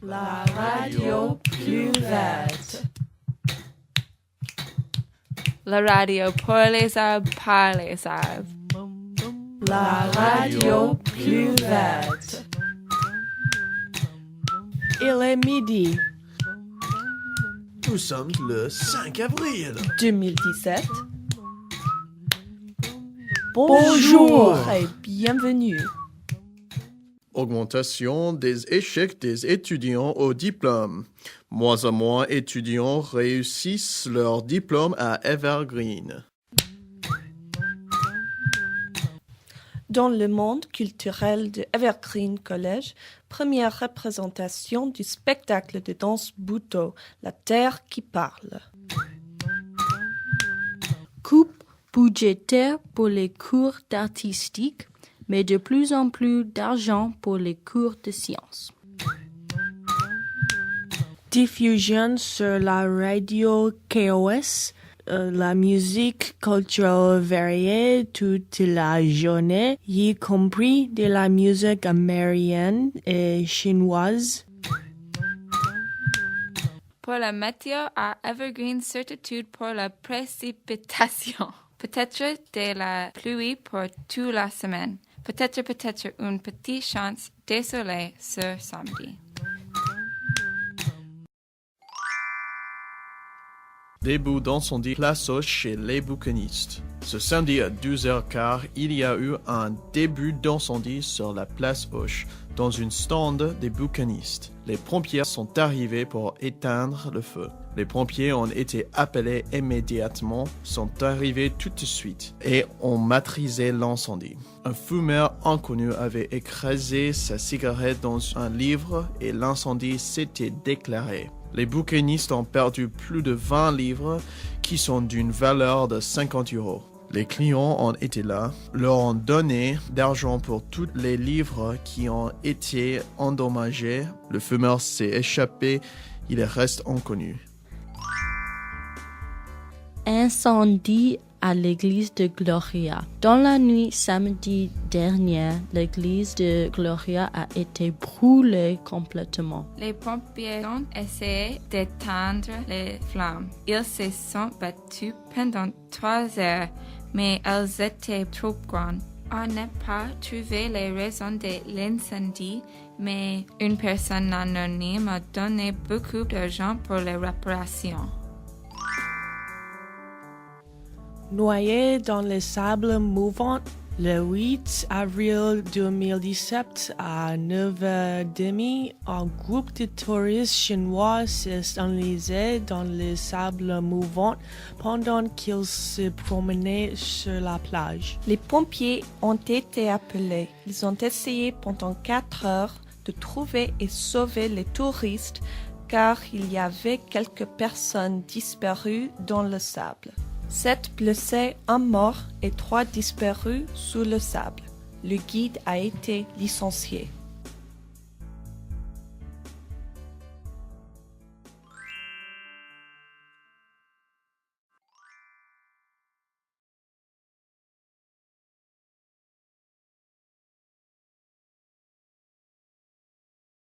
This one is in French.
La radio plus verte. La radio pour les arbres, par les arbres. La radio plus verte. Il est midi. Nous sommes le 5 avril. 2017. Bonjour et bienvenue. Augmentation des échecs des étudiants au diplôme. Moins en moins étudiants réussissent leur diplôme à Evergreen. Dans le monde culturel de Evergreen College, première représentation du spectacle de danse Butoh, La Terre qui parle. Coupe budgétaire pour les cours d'artistique, mais de plus en plus d'argent pour les cours de sciences. Diffusion sur la radio KOS, la musique culturelle variée toute la journée, y compris de la musique américaine et chinoise. Pour la météo à Evergreen, certitude pour la précipitation. Peut-être de la pluie pour toute la semaine. Peut-être une petite chance de soleil ce samedi. Début d'incendie place Hoche chez les bouquinistes. Ce samedi à 12h15, il y a eu un début d'incendie sur la place Hoche, dans une stand des bouquinistes. Les pompiers sont arrivés pour éteindre le feu. Les pompiers ont été appelés immédiatement, sont arrivés tout de suite et ont maîtrisé l'incendie. Un fumeur inconnu avait écrasé sa cigarette dans un livre et l'incendie s'était déclaré. Les bouquinistes ont perdu plus de 20 livres qui sont d'une valeur de 50 €. Les clients ont été là, leur ont donné d'argent pour tous les livres qui ont été endommagés. Le fumeur s'est échappé, il reste inconnu. Incendie à l'église de Gloria. Dans la nuit samedi dernier, l'église de Gloria a été brûlée complètement. Les pompiers ont essayé d'éteindre les flammes. Ils se sont battus pendant 3 heures, mais elles étaient trop grandes. On n'a pas trouvé les raisons de l'incendie, mais une personne anonyme a donné beaucoup d'argent pour les réparations. Noyé dans les sables mouvants, le 8 avril 2017 à 9h30, un groupe de touristes chinois s'est enlisé dans les sables mouvants pendant qu'ils se promenaient sur la plage. Les pompiers ont été appelés. Ils ont essayé pendant 4 heures de trouver et sauver les touristes car il y avait quelques personnes disparues dans le sable. 7 blessés, 1 mort et 3 disparus sous le sable. Le guide a été licencié.